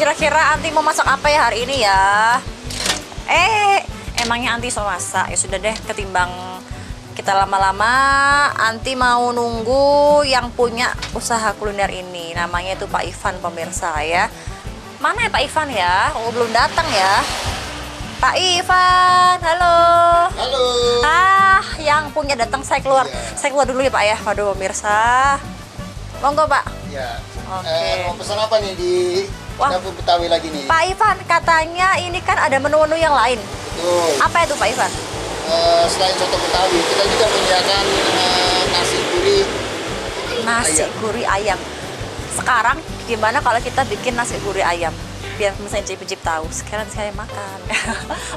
Kira-kira Anti mau masak apa ya hari ini ya? Emangnya Anti mau masak? Ya sudah deh, ketimbang kita lama-lama, Anti mau nunggu yang punya usaha kuliner ini. Namanya itu Pak Ivan, pemirsa ya. Mana ya Pak Ivan ya? Oh, belum datang ya. Pak Ivan, halo. Halo. Yang punya datang, saya keluar. Iya. Saya keluar dulu ya Pak ya. Waduh pemirsa. Monggo Pak. Ya. Oke. Mau pesan apa nih di dapur Betawi lagi nih? Pak Ivan, katanya ini kan ada menu-menu yang lain. Betul. Apa itu Pak Ivan? Selain soto Betawi, kita juga menyediakan nasi gurih. Nasi ayam. gurih ayam. Sekarang gimana kalau kita bikin nasi gurih ayam? Biar pemirsa cicip-cicip tahu. Sekarang saya makan.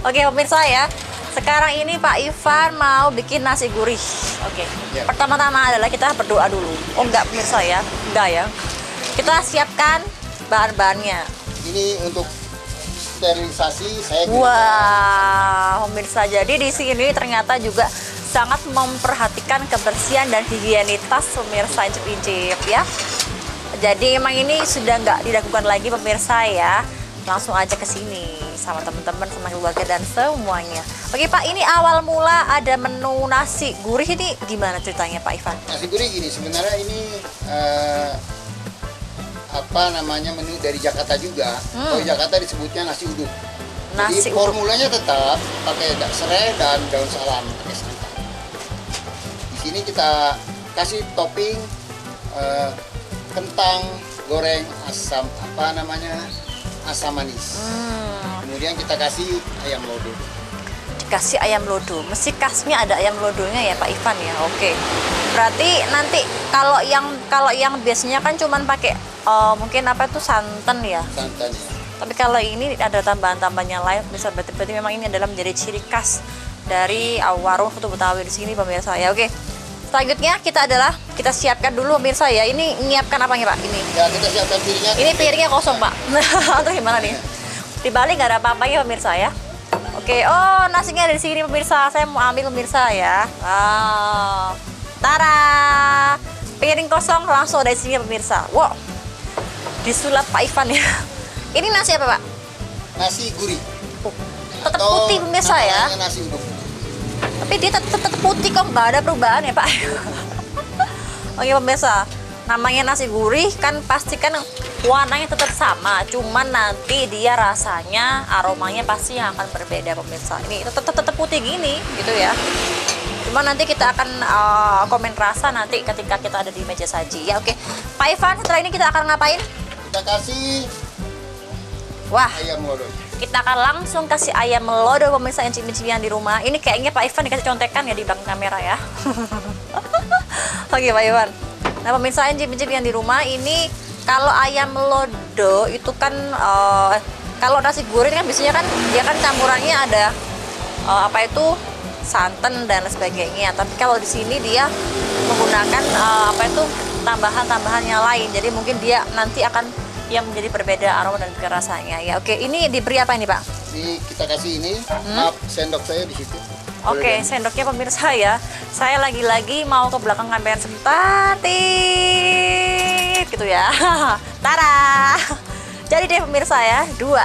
Oke pemirsa ya. Sekarang ini Pak Ivan mau bikin nasi gurih. Oke. Ya. Pertama-tama adalah kita berdoa dulu. Oh enggak pemirsa ya? Enggak ya. Kita siapkan bahan-bahannya. Ini untuk sterilisasi saya gunakan. Wah, pemirsa, jadi di sini ternyata juga sangat memperhatikan kebersihan dan higienitas pemirsa incip-incip ya. Jadi emang ini sudah nggak dilakukan lagi pemirsa ya. Langsung aja ke sini sama teman-teman, sama keluarga dan semuanya. Oke Pak, ini awal mula ada menu nasi gurih ini gimana ceritanya Pak Ivan? Nasi gurih gini, sebenarnya ini menu dari Jakarta juga. Kalau Jakarta disebutnya nasi uduk. Nasi Jadi uduk. formulanya tetap pakai serai dan daun salam, pakai santan. Di sini kita kasih topping kentang goreng asam asam manis. Kemudian kita kasih ayam lodo. Dikasih ayam lodo, mesti khasnya ada ayam lodonya ya Pak Ivan ya. Oke, berarti nanti kalau yang biasanya kan cuman pakai mungkin apa itu santan ya. Santan ya. Tapi kalau ini ada tambahan-tambahan yang lain, bisa berarti memang ini adalah menjadi ciri khas dari warung soto Betawi di sini pemirsa ya. Oke, selanjutnya kita siapkan dulu pemirsa ya. Ini nyiapkan apa nih Pak? Ini. Ya, kita siapkan piringnya. Ini piringnya kosong Pak. Atau gimana nih? Di balik nggak ada apa-apanya pemirsa ya. Oke, oh nasinya ada di sini pemirsa. Saya mau ambil pemirsa ya. Tara, piring kosong langsung dari sini pemirsa. Wow, disulap Pak Ivan ya. Ini nasi apa Pak? Nasi gurih. Tetap Atau putih pemirsa ya. namanya nasi uduk. Tapi dia tetap putih kok, nggak ada perubahan ya Pak. Oke pemirsa, namanya nasi gurih kan pasti kan warnanya tetap sama, cuman nanti dia rasanya, aromanya pasti yang akan berbeda pemirsa. Ini tetap putih gini gitu ya. Cuman nanti kita akan komen rasa nanti ketika kita ada di meja saji ya. Oke, Pak Ivan, setelah ini kita akan ngapain? Kita kasih Wah, ayam lodo. kita akan langsung kasih ayam lodo pemirsa incip-incip di rumah. Ini kayaknya Pak Ivan dikasih contekan ya di belakang kamera ya. Oke Pak Ivan. Nah pemirsa incip-incip yang di rumah ini, kalau ayam lodo itu kan kalau nasi gurih kan biasanya kan dia kan campurannya ada santan dan sebagainya. Tapi kalau di sini dia menggunakan tambahan-tambahan yang lain. Jadi mungkin dia nanti akan yang menjadi berbeda aroma dan rasanya ya. Oke, ini diberi apa ini Pak? Ini kita kasih ini. Maaf, sendok saya di situ. Oke, sendoknya pemirsa ya. Saya lagi-lagi mau ke belakang kamera sebentar, gitu ya. Tara. Jadi deh pemirsa ya, dua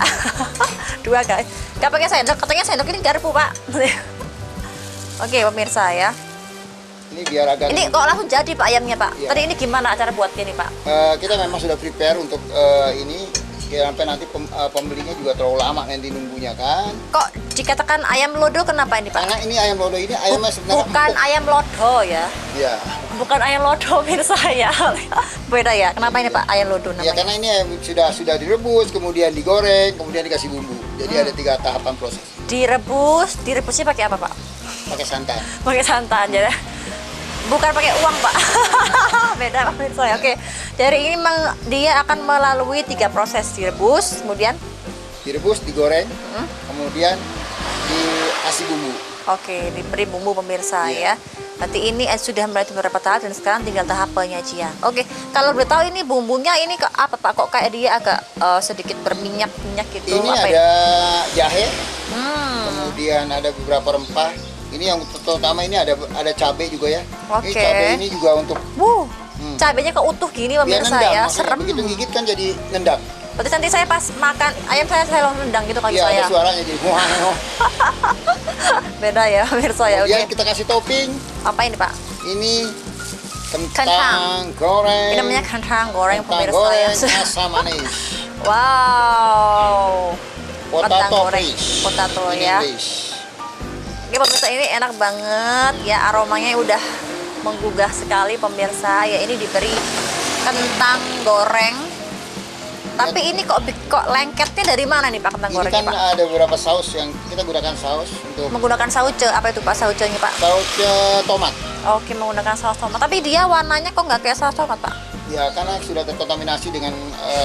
guys. Gak pakai sendok, katanya sendok ini garpu Pak. Oke pemirsa ya. Ini biar agak. Ini kok langsung jadi Pak ayamnya Pak? Iya. Tadi ini gimana cara buatnya nih Pak? Kita memang sudah prepare untuk ini. Ya, sampai nanti pembelinya juga terlalu lama nanti nunggunya kan. Kok dikatakan ayam lodo kenapa ini Pak? Karena ini ayam lodo ini ayamnya sebenarnya Bukan empuk. ayam lodo ya? Ya. Bukan ayam lodo pemirsa ya. Beda ya? Kenapa ini Pak ayam lodo Ya namanya? karena ini sudah direbus, kemudian digoreng, kemudian dikasih bumbu. Jadi ada 3 tahapan proses. Direbusnya pakai apa Pak? Pakai santan. Pakai santan jadi Bukan pakai uang, Pak. Beda pemirsa ya. Oke. Dari ini dia akan melalui 3 proses: direbus, kemudian direbus, digoreng, kemudian dikasih bumbu. oke, diberi bumbu pemirsa Iya. ya. Nanti ini sudah melalui beberapa tahap dan sekarang tinggal tahap penyajian. Oke, kalau boleh tahu ini bumbunya ini ke apa, Pak? Kok kayak dia agak sedikit berminyak-minyak gitu? Ini apa ada jahe, Hmm. kemudian ada beberapa rempah. Ini yang terutama ini ada cabai juga ya. Ini Oke. cabai ini juga untuk Cabenya keutuh gini biar pemirsa nendang. ya, Maksudnya serem. begitu gigit kan jadi nendang. Berarti nanti saya pas makan ayam saya langsung nendang gitu kali Iya, saya. ada suaranya jadi muah. Beda ya pemirsa ya. Kemudian Oke. kita kasih topping. Apa ini, Pak? Ini kentang Kentang. goreng. Ini namanya kentang goreng Kentang pemirsa goreng ya. asam manis. Wow. Kentang Potato goreng, fish. potato In ya. English. Oke pemirsa, ini enak banget ya, aromanya udah menggugah sekali pemirsa ya. Ini diberi kentang goreng. Tapi ini kok lengketnya dari mana nih Pak, kentang Ini gorengnya kan Pak? ada beberapa saus yang kita gunakan saus untuk Menggunakan sauce, apa itu Pak saucenya Pak? saus tomat. Oke, menggunakan saus tomat. Tapi dia warnanya kok nggak kayak saus tomat Pak? Ya karena sudah terkontaminasi dengan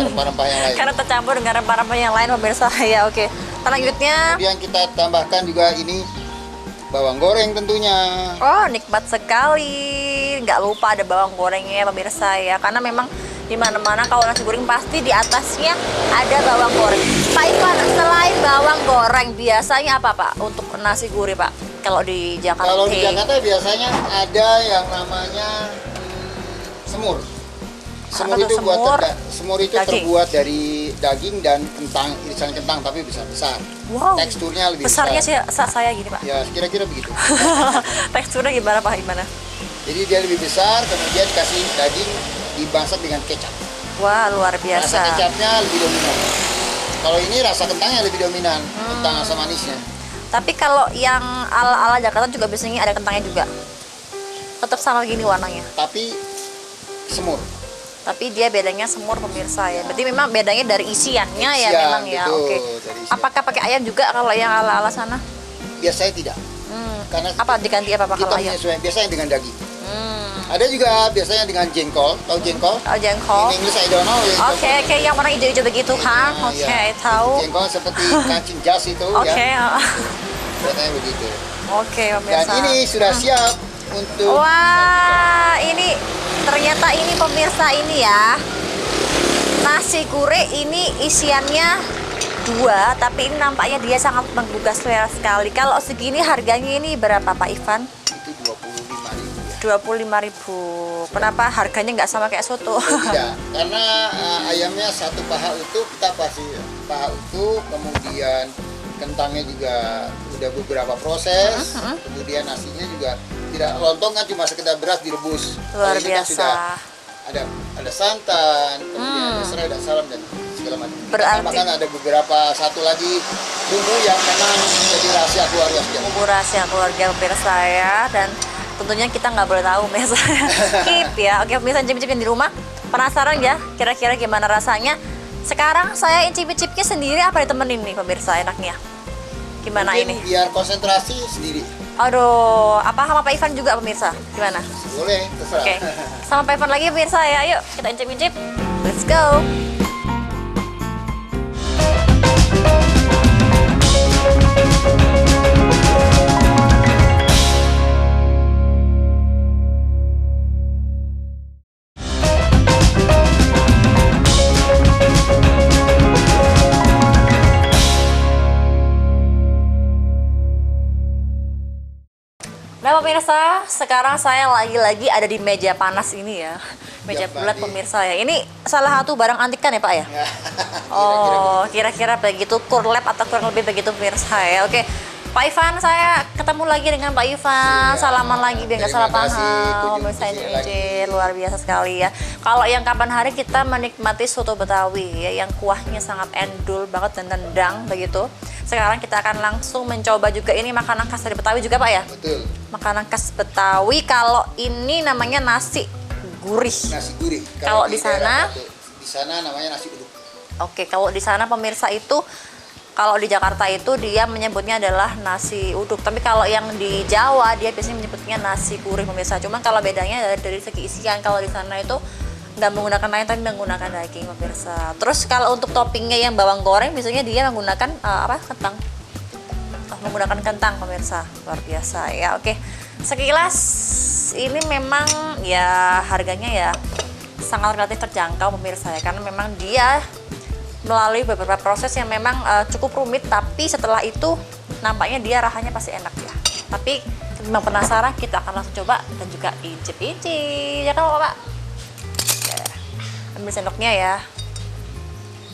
rempah-rempah yang lain. Karena tercampur dengan rempah-rempah yang lain pemirsa ya. Oke, selanjutnya, Kemudian kita tambahkan juga ini bawang goreng tentunya. oh nikmat sekali. Nggak lupa ada bawang gorengnya pemirsa ya. Karena memang di mana-mana kalau nasi goreng pasti di atasnya ada bawang goreng. Pak Ivan, selain bawang goreng biasanya apa Pak untuk nasi gurih Pak? Kalau di Jakarta? Kalau di Jakarta biasanya ada yang namanya semur. Semur Apa tuh itu semur? semur itu Daging. terbuat dari daging dan kentang, irisan kentang tapi besar-besar. Wow. Teksturnya lebih Besarnya besar. saya gini Pak. Ya kira-kira begitu. Teksturnya gimana Pak? Gimana? Jadi dia lebih besar, kemudian kasih daging dimasak dengan kecap. Wah luar Rasa biasa. kecapnya lebih dominan. Kalau ini rasa kentangnya lebih dominan, Hmm. kentang asam manisnya. Tapi kalau yang ala-ala Jakarta juga biasanya ada kentangnya juga. Tetap sama gini warnanya. Tapi semur. Tapi dia bedanya semur pemirsa ya. Berarti memang bedanya dari isiannya ya Isian, memang ya. betul, Oke. dari isian. Apakah pakai ayam juga kalau yang ala-ala sana? Biasanya tidak. Karena Apa diganti apa Pak kita kalau ayam? menyesuaikan biasanya dengan daging. Hmm. Ada juga biasanya dengan jengkol. Tahu jengkol? Oh, jengkol. In English I don't know. Oke, oke, yang warna hijau-hijau begitu kan? Nah, Oke, iya. tahu. Jengkol seperti kancing jas itu Oke, ya. Biasanya begitu. oke Dan pemirsa. ini sudah siap untuk Wah, ini ternyata ini pemirsa ini ya. Nasi gurih ini isiannya 2, tapi ini nampaknya dia sangat menggugah selera sekali. Kalau segini harganya ini berapa Pak Ivan? itu 25.000 ya. 25.000. Kenapa harganya nggak sama kayak soto? Tidak, karena ayamnya satu paha utuh, kita pasti paha utuh, kemudian kentangnya juga udah beberapa proses, kemudian nasinya juga tidak lontong kan cuma sekedar beras direbus. Luar Kalau ini kan biasa. sudah ada santan, kemudian ada serai, ada salam dan segala macam. Kita Berarti- tambahkan ada beberapa satu lagi bumbu yang memang jadi rahasia keluarga setiap. Bumbu rahasia keluarga pemirsa ya, dan tentunya kita nggak boleh tahu pemirsa. Keep ya. Oke pemirsa, cicip-cipin di rumah. Penasaran ya kira-kira gimana rasanya? Sekarang saya incip-icipnya sendiri apa ditemenin nih pemirsa enaknya? Gimana Mungkin ini? biar konsentrasi sendiri. Aduh, apa sama Pak Ivan juga pemirsa? Gimana? Boleh, terserah. Oke, sama Pak Ivan lagi pemirsa ya. Yuk kita incip-incip. Let's go. Nah pemirsa, sekarang saya lagi-lagi ada di meja panas ini ya. Meja Ya, bulat Mbak. pemirsa ya. Ini salah satu barang antik kan ya Pak ya? Ya. Oh, kira-kira begitu, kurlap atau kurang lebih begitu pemirsa ya. Oke, Pak Ivan, saya ketemu lagi dengan Pak Ivan. Iya. Salaman lagi biar nggak salah Terima kasih, paham. kunjung Pemirsa ke sini lagi. Incil, luar biasa sekali ya. Kalau yang kapan hari kita menikmati soto Betawi ya, yang kuahnya sangat endul banget dan nendang begitu. Sekarang kita akan langsung mencoba juga ini makanan khas dari Betawi juga Pak ya? Betul. Makanan khas Betawi, kalau ini namanya nasi gurih. Nasi gurih. Kalau di daerah sana? Batu, di sana namanya nasi uduk. Oke, kalau di sana pemirsa itu Kalau di Jakarta itu dia menyebutnya adalah nasi uduk. Tapi kalau yang di Jawa dia biasanya menyebutnya nasi gurih pemirsa. Cuman kalau bedanya dari segi isian, kalau di sana itu nggak menggunakan lain tapi menggunakan daging pemirsa. Terus kalau untuk toppingnya yang bawang goreng biasanya dia menggunakan kentang. Menggunakan kentang pemirsa. Luar biasa ya. Oke. Sekilas ini memang ya harganya ya sangat relatif terjangkau pemirsa ya, karena memang dia melalui beberapa proses yang memang cukup rumit, tapi setelah itu nampaknya dia rasanya pasti enak ya. Tapi memang penasaran, kita akan langsung coba dan juga icip-icip ya kan Pak? Oke. Ambil sendoknya ya,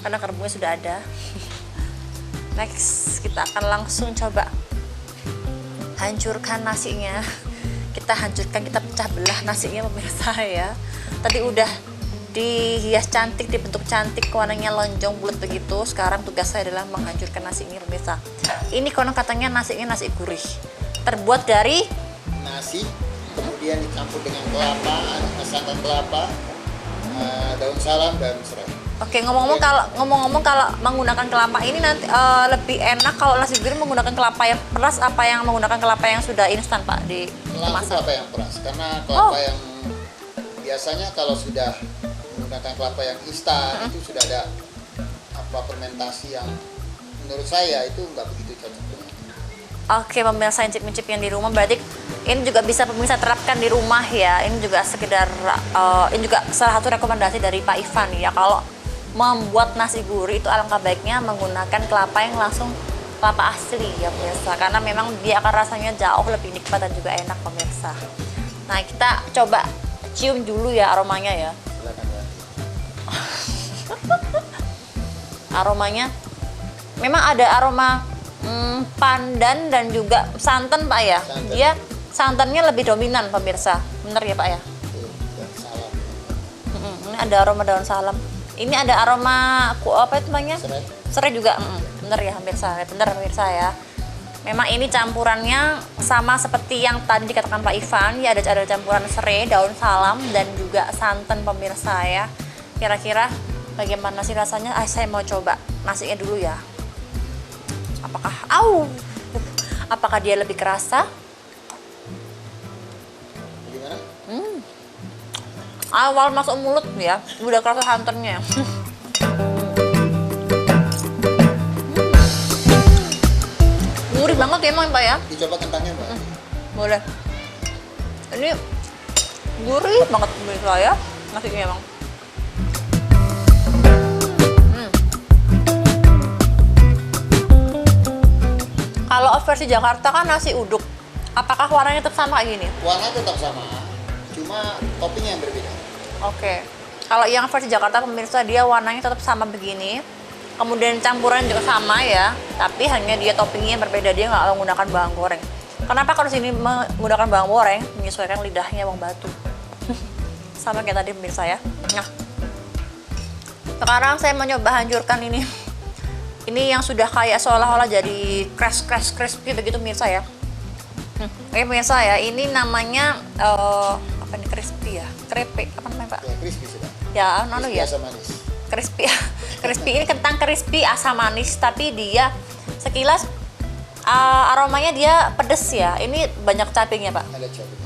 karena kerupuknya sudah ada. Next kita akan langsung coba hancurkan nasinya. Kita hancurkan, kita pecah belah nasinya pemirsa ya. Tadi udah dihias cantik, dibentuk cantik, warnanya lonjong bulat begitu. Sekarang tugas saya adalah menghancurkan nasi ini pemirsa. Ini konon katanya nasinya nasi gurih, terbuat dari nasi, kemudian dicampur dengan kelapa, santan kelapa, daun salam dan serai. Oke, ngomong-ngomong kalau menggunakan kelapa ini nanti lebih enak kalau nasi gurih menggunakan kelapa yang peras apa yang menggunakan kelapa yang sudah instan Pak di Langsung kelapa yang peras, karena kelapa yang biasanya kalau sudah menggunakan kelapa yang instan itu sudah ada fermentasi yang menurut saya itu nggak begitu cocok dengan. Oke, pemirsa incip-incip yang di rumah, berarti ini juga bisa pemirsa terapkan di rumah ya. Ini juga sekedar ini juga salah satu rekomendasi dari Pak Ivan ya, kalau membuat nasi gurih itu alangkah baiknya menggunakan kelapa yang langsung kelapa asli ya pemirsa, karena memang dia akan rasanya jauh lebih nikmat dan juga enak pemirsa. Nah, kita coba cium dulu ya aromanya ya. Silakan ya. Aromanya memang ada aroma pandan dan juga santan Pak ya. Santan. Dia santannya lebih dominan pemirsa, bener ya Pak ya. Daun salam. Ini ada aroma daun salam. Ini ada aroma apa itu namanya? Serai. Serai juga. Bener ya pemirsa, bener pemirsa ya. Memang ini campurannya sama seperti yang tadi dikatakan Pak Ivan ya, ada campuran serai, daun salam dan juga santan pemirsa ya. Kira-kira bagaimana sih rasanya? Saya mau coba nasinya dulu ya. Apakah dia lebih kerasa? Gimana? Awal masuk mulut ya, udah kerasa santannya. Gurih banget ya emang Pak ya. Dicoba kentangnya Mbak. Boleh. Ini gurih banget menurut saya nasinya emang. Kalau versi Jakarta kan nasi uduk, apakah warnanya tetap sama kayak gini? Warna tetap sama, cuma toppingnya yang berbeda. Oke. Kalau yang versi Jakarta pemirsa dia warnanya tetap sama begini. Kemudian campuran juga sama ya, tapi hanya dia toppingnya yang berbeda, dia nggak menggunakan bawang goreng. Kenapa kalau sini menggunakan bawang goreng? Menyesuaikan lidahnya bawang batu. Sama kayak tadi pemirsa ya. Nah, sekarang saya mau nyoba hancurkan ini. Ini yang sudah kayak seolah-olah jadi crispy begitu pemirsa ya. Oke pemirsa ya, ini namanya apa nih, crispy ya? Crepe, apa namanya Pak? Ya, crispy sudah. Ya, Crispy ya. asam manis. Crispy. Crispy ini kentang crispy asam manis, tapi dia sekilas aromanya dia pedes ya. Ini banyak cabenya Pak. Ada cabai.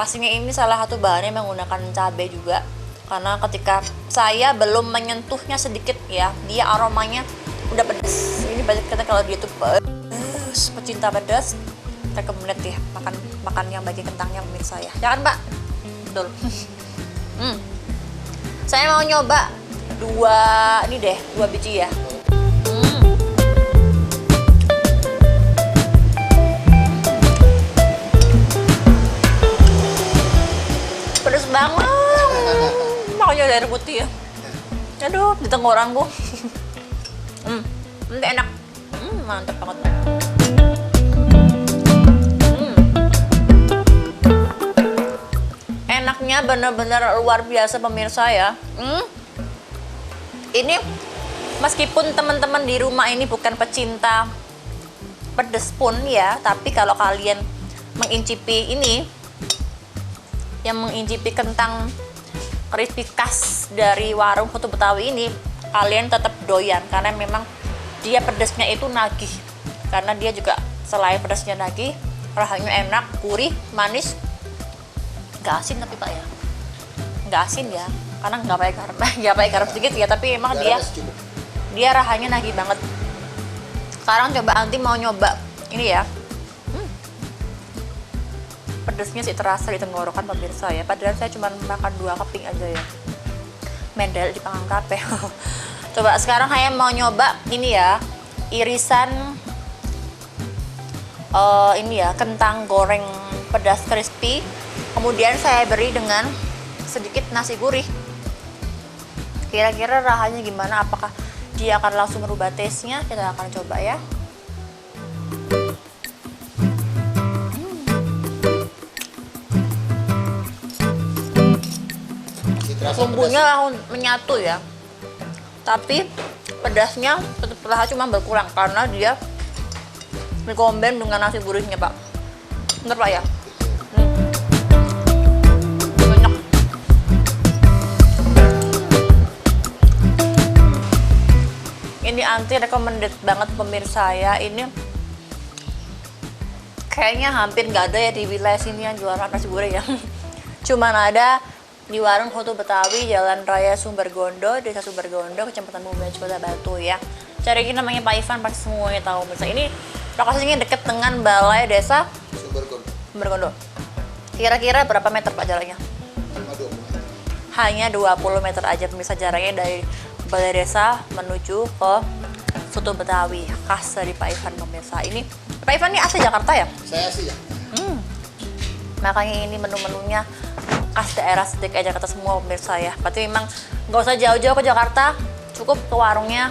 Pastinya ini salah satu bahannya menggunakan cabai juga. Karena ketika saya belum menyentuhnya sedikit ya, dia aromanya udah pedes. Ini banyak kita kalau dia tuh pedes, pecinta pedas, recommended ya makan yang bagi kentangnya pemirsa ya. Ya kan Pak? Betul. Saya mau nyoba dua biji ya. Pedes banget. Makanya ada air putih ya. Aduh, di tenggorokku. Nanti enak. Mantap banget. Enaknya bener-bener luar biasa pemirsa ya. Ini meskipun teman-teman di rumah ini bukan pecinta pedes pun ya, tapi kalau kalian mengincipi ini, yang mengincipi kentang crispy khas dari warung Soto Betawi ini, kalian tetap doyan karena memang dia pedasnya itu nagih, karena dia juga selain pedasnya nagih, rasanya enak, gurih, manis, nggak asin tapi Pak ya, nggak asin ya, karena nggak pakai garam, nggak pakai garam sedikit ya, tapi emang Garamnya secukup. dia rasanya nagih banget. Sekarang coba Anti mau nyoba ini ya. Pedasnya sih terasa di tenggorokan pemirsa ya, padahal saya cuma makan 2 keping aja ya, mendel di pangan kape. Coba sekarang saya mau nyoba ini ya, irisan ini ya, kentang goreng pedas crispy, kemudian saya beri dengan sedikit nasi gurih. Kira-kira rasanya gimana, apakah dia akan langsung merubah taste-nya? Kita akan coba ya. Bumbunya langsung menyatu ya, tapi pedasnya tetap terasa cuma berkurang karena dia dikomben dengan nasi gurihnya Pak. Bener Pak ya? Banyak. Ini Anti recommended banget pemirsa ya. Ini kayaknya hampir nggak ada ya di wilayah sini yang jualan nasi goreng ya. Cuman ada di warung Soto Betawi, Jalan Raya Sumbergondo, Desa Sumbergondo, Kecamatan Bumen, Kota Batu ya. Cari ini namanya Pak Ivan, pasti semuanya tahu. Misalnya ini lokasinya dekat dengan Balai Desa Sumbergondo. Kira-kira berapa meter Pak jaraknya? Hanya 20 meter aja pemirsa jaraknya dari Balai Desa menuju ke Soto Betawi, khas dari Pak Ivan pemirsa. Ini Pak Ivan ini asli Jakarta ya? Saya sih ya. Makanya ini menu-menunya khas daerah DKI Jakarta semua pemirsa ya. Berarti memang nggak usah jauh-jauh ke Jakarta, cukup ke warungnya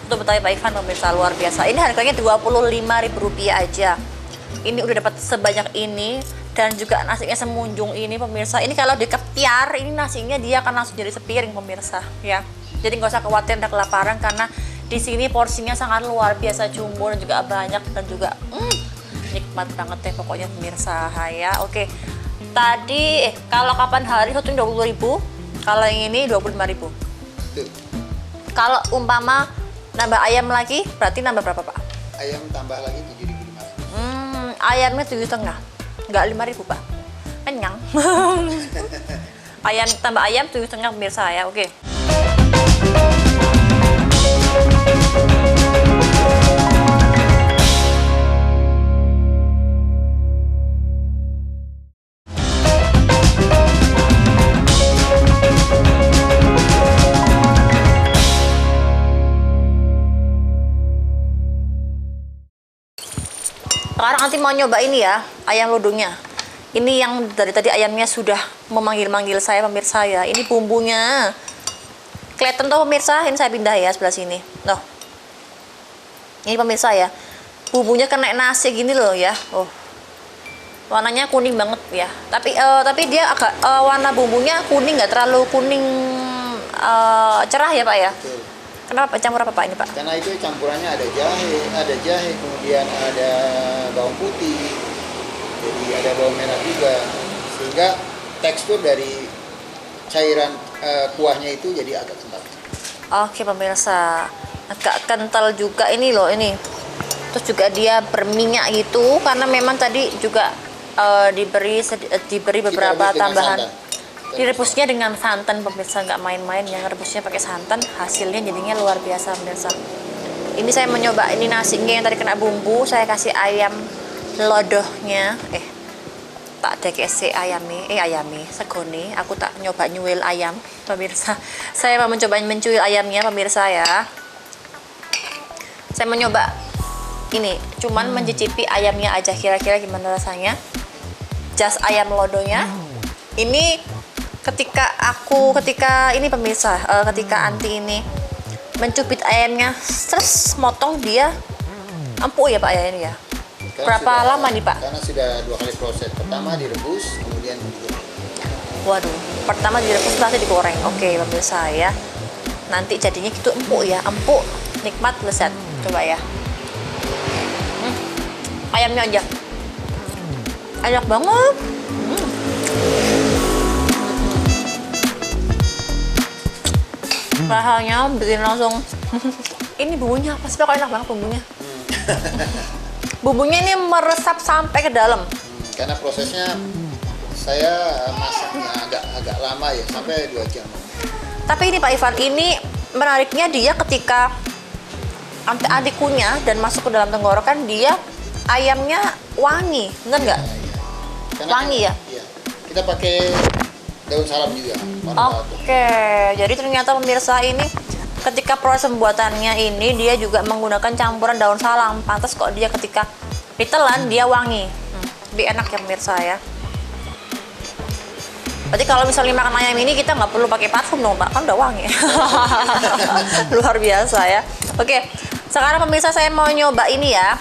Soto Betawi Pak Ivan pemirsa, luar biasa. Ini harganya Rp25.000 aja. Ini udah dapat sebanyak ini dan juga nasinya semunjung ini pemirsa. Ini kalau diketiar, ini nasinya dia akan langsung jadi sepiring pemirsa ya. Jadi nggak usah khawatir Anda kelaparan karena di sini porsinya sangat luar biasa, jumbo dan juga banyak dan juga nikmat banget deh pokoknya pemirsa ya. Oke. Tadi kalau kapan hari satu 20.000, kalau yang ini 25.000. Kalau umpama nambah ayam lagi, berarti nambah berapa Pak? Ayam tambah lagi 7.500. Ayamnya 7,5, nggak 5.000 Pak. Kenyang. Ayam tambah ayam 7,5 pemirsa ya, oke. Sekarang Anti mau nyoba ini ya, ayam lodongnya. Ini yang dari tadi ayamnya sudah memanggil-manggil saya pemirsa ya. Ini bumbunya. Kelihatan tuh pemirsa, ini saya pindah ya sebelah sini. Loh. Ini pemirsa ya. Bumbunya kena nasi gini loh ya. Oh. Warnanya kuning banget ya. Tapi dia agak warna bumbunya kuning, nggak terlalu kuning cerah ya Pak ya. Betul. Kenapa campur apa Pak ini Pak? Karena itu campurannya ada jahe, kemudian ada bawang putih, jadi ada bawang merah juga, sehingga tekstur dari cairan kuahnya itu jadi agak kental. Oke pemirsa, agak kental juga ini loh ini. Terus juga dia berminyak gitu karena memang tadi juga diberi beberapa tambahan. Direbusnya dengan santan pemirsa, nggak main-main yang rebusnya pakai santan, hasilnya jadinya luar biasa pemirsa. Ini saya mencoba ini nasinya yang tadi kena bumbu, saya kasih ayam lodohnya, tak ada kese ayami segone, aku tak nyoba nyuil ayam pemirsa. Saya mau mencoba mencuil ayamnya pemirsa ya. Saya mencoba ini, cuman mencicipi ayamnya aja, kira-kira gimana rasanya. Jas ayam lodonya. Ini ketika ini pemirsa, ketika Anti ini mencubit ayamnya, terus motong dia empuk ya Pak ya ini ya. Berapa lama nih Pak? Karena sudah 2 kali proses. Pertama direbus, kemudian digoreng. Waduh, pertama direbus nanti digoreng. Oke pemirsa ya. Nanti jadinya gitu empuk ya, empuk, nikmat, lezat. Coba ya. Ayamnya aja. Enak banget. Rasanya bikin langsung Ini bumbunya apa sih? Kok enak banget bumbunya. Bumbunya ini meresap sampai ke dalam. Karena prosesnya saya masaknya agak lama ya, sampai 2 jam. Tapi ini Pak Ivan, ini menariknya dia ketika anti kunyah dan masuk ke dalam tenggorokan, dia ayamnya wangi, bener nggak? Karena Wangi ya? Iya. Kita pakai daun salam juga. Oke, jadi ternyata pemirsa ini ketika proses pembuatannya ini dia juga menggunakan campuran daun salam. Pantas kok dia ketika ditelan dia wangi. Lebih enak ya pemirsa ya. Berarti kalau misalnya makan ayam ini kita nggak perlu pakai parfum dong Pak, kan udah wangi. Luar biasa ya. Oke, sekarang pemirsa saya mau nyoba ini ya.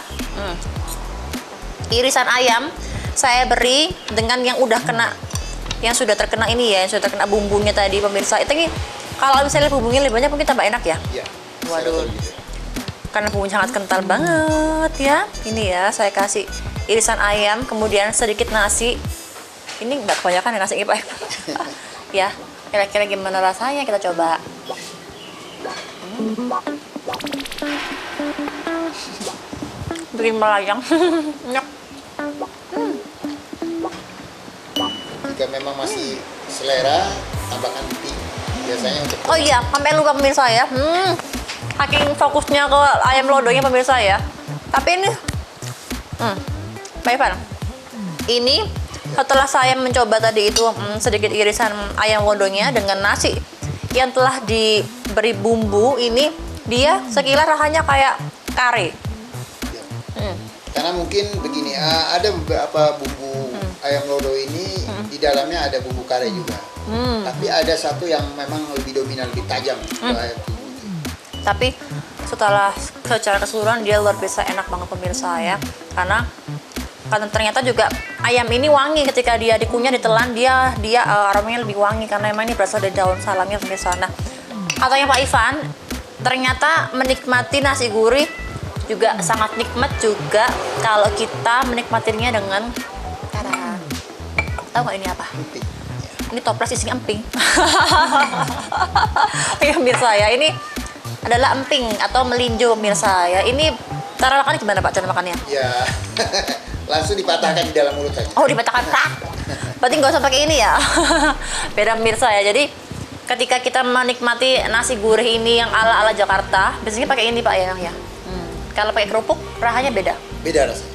Irisan ayam saya beri dengan yang udah kena, yang sudah terkena ini ya, yang sudah terkena bumbunya tadi pemirsa. Itu kalau misalnya bumbunya lebih banyak mungkin tambah enak ya. Iya. Waduh. Karena bumbunya sangat kental banget ya. Ini ya, saya kasih irisan ayam, kemudian sedikit nasi. Ini nggak kebanyakan ya nasi ini Pak. Ya, kira-kira gimana rasanya kita coba. Bikin melayang. Jika memang masih selera, tambahkan emping. Biasanya untuk Oh iya, sampai lupa pemirsa ya. Saking fokusnya ke ayam lodonya pemirsa ya. Tapi ini, Pak Ivan, ini setelah saya mencoba tadi itu sedikit irisan ayam lodonya dengan nasi yang telah diberi bumbu, ini dia sekilas rasanya kayak kare. Karena mungkin begini, ada beberapa bumbu ayam lodo ini di dalamnya ada bumbu kare juga. Tapi ada satu yang memang lebih dominan, lebih tajam ke ayam bumbu. Tapi setelah secara keseluruhan dia luar biasa enak banget pemirsa ya. Karena ternyata juga ayam ini wangi ketika dia dikunyah, ditelan, dia aromanya lebih wangi karena emang ini berasal dari daun salamnya pemirsa. Nah, katanya Pak Ivan, ternyata menikmati nasi gurih juga sangat nikmat juga kalau kita menikmatinya dengan cara, tahu nggak ini apa? Emping. Ini toples isinya emping. Ya pemirsa ya, ini adalah emping atau melinjo pemirsa ya. Ini cara makannya gimana Pak? Cara makannya? Ya, langsung dipatahkan di dalam mulut saja. Oh, dipatahkan. Berarti nggak usah pakai ini ya. Beda pemirsa ya. Jadi ketika kita menikmati nasi gurih ini yang ala-ala Jakarta, biasanya pakai ini Pak ya. Kalau pakai kerupuk, rahanya beda. Beda rasanya.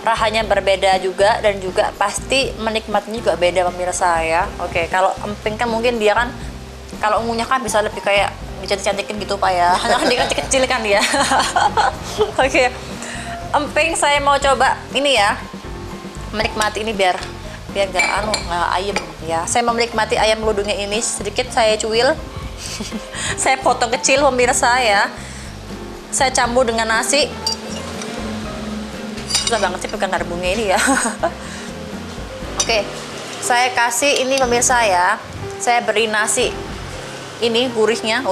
Rahanya berbeda juga, dan juga pasti menikmatinya juga beda pemirsa ya. Oke, kalau emping kan mungkin dia kan kalau ngunyah kan bisa lebih kayak dicantik-cantikin gitu Pak ya. Hanya kan dia kecil kan dia. Oke. Emping saya mau coba ini ya. Menikmati ini biar nggak ayam ya. Saya mau menikmati ayam lodonya ini, sedikit saya cuil. Saya potong kecil pemirsa ya. Saya campur dengan nasi. Susah banget sih pegang garbungnya ini ya. Oke, saya kasih ini pemirsa ya. Saya beri nasi. Ini gurihnya,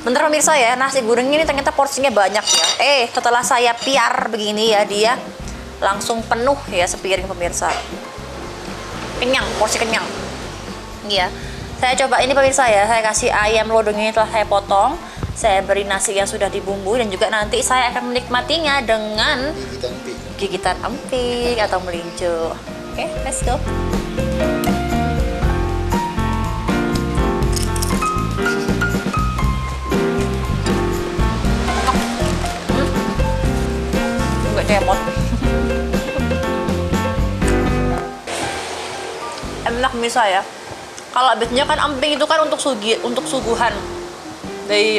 bentar pemirsa ya, nasi gurihnya ini ternyata porsinya banyak ya. Setelah saya piar begini ya, dia langsung penuh ya sepiring pemirsa. Kenyang, porsi kenyang. Iya. Saya coba ini pemirsa ya, saya kasih ayam lodonya telah saya potong. Saya beri nasi yang sudah dibumbui, dan juga nanti saya akan menikmatinya dengan gigitan emping atau melinjo. Oke, let's go. Nggak cemot. Enak pemirsa ya. Kalau biasanya kan emping itu kan untuk suguhan.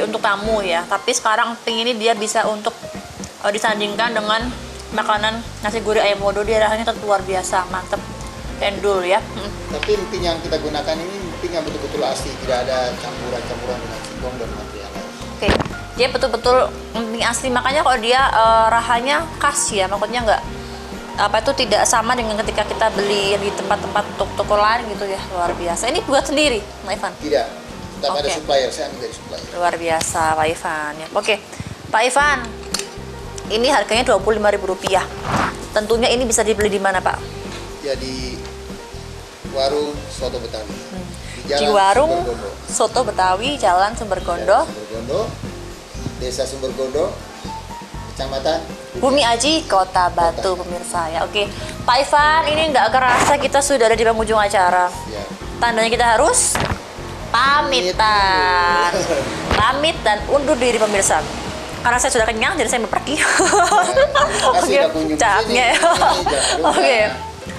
Untuk tamu ya, tapi sekarang emping ini dia bisa untuk disandingkan dengan makanan nasi gurih ayam lodo. Dia rasanya tetap luar biasa, mantep, endul ya. Tapi emping yang kita gunakan ini emping yang betul-betul asli, tidak ada campuran-campuran dengan singkong dan material lain. Oke, dia betul-betul emping asli, makanya kalau dia rasanya khas ya, maksudnya nggak tidak sama dengan ketika kita beli di tempat-tempat toko lain gitu ya. Luar biasa. Ini buat sendiri, Pak Ivan? Tidak. Tetap ada Oke. supplier, saya ambil dari supplier. Luar biasa Pak Ivan ya. Oke, Pak Ivan, ini harganya Rp25.000. Tentunya ini bisa dibeli di mana Pak? Ya di warung soto Betawi. Di warung Sumbergondo. soto Betawi, Jalan Sumbergondo. Ya, Sumbergondo. Desa Sumbergodo, Kecamatan Bumi Aji, Kota Batu, pemirsa ya. Oke, Pak Ivan, ini nggak kerasa kita sudah ada di penghujung acara. ya. Tandanya kita harus pamitan. Pamit dan undur diri pemirsa. Karena saya sudah kenyang, jadi saya mau pergi. Kasih udah kunjung capnya. sini. Jangan lupa. Oke.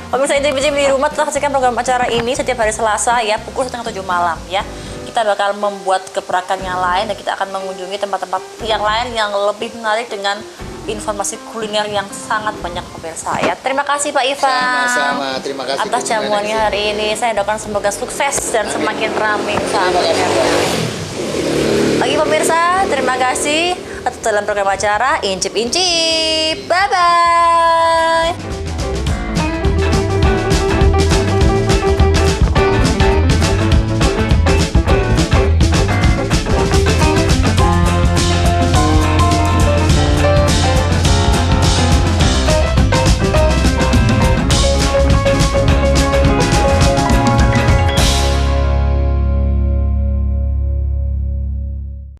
Pemirsa Incip-Incip di rumah tetap saksikan program acara ini setiap hari Selasa ya pukul 6:30 malam ya. Kita bakal membuat gebrakan yang lain dan kita akan mengunjungi tempat-tempat yang lain yang lebih menarik dengan informasi kuliner yang sangat banyak pemirsa ya. Terima kasih Pak Ivan. Sama-sama, terima kasih atas jamuannya kunjungannya hari ini. Saya doakan semoga sukses dan semakin ramai Terima usaha kasih. bagi pemirsa. Terima kasih atas dalam program acara Incip-Incip. Bye bye.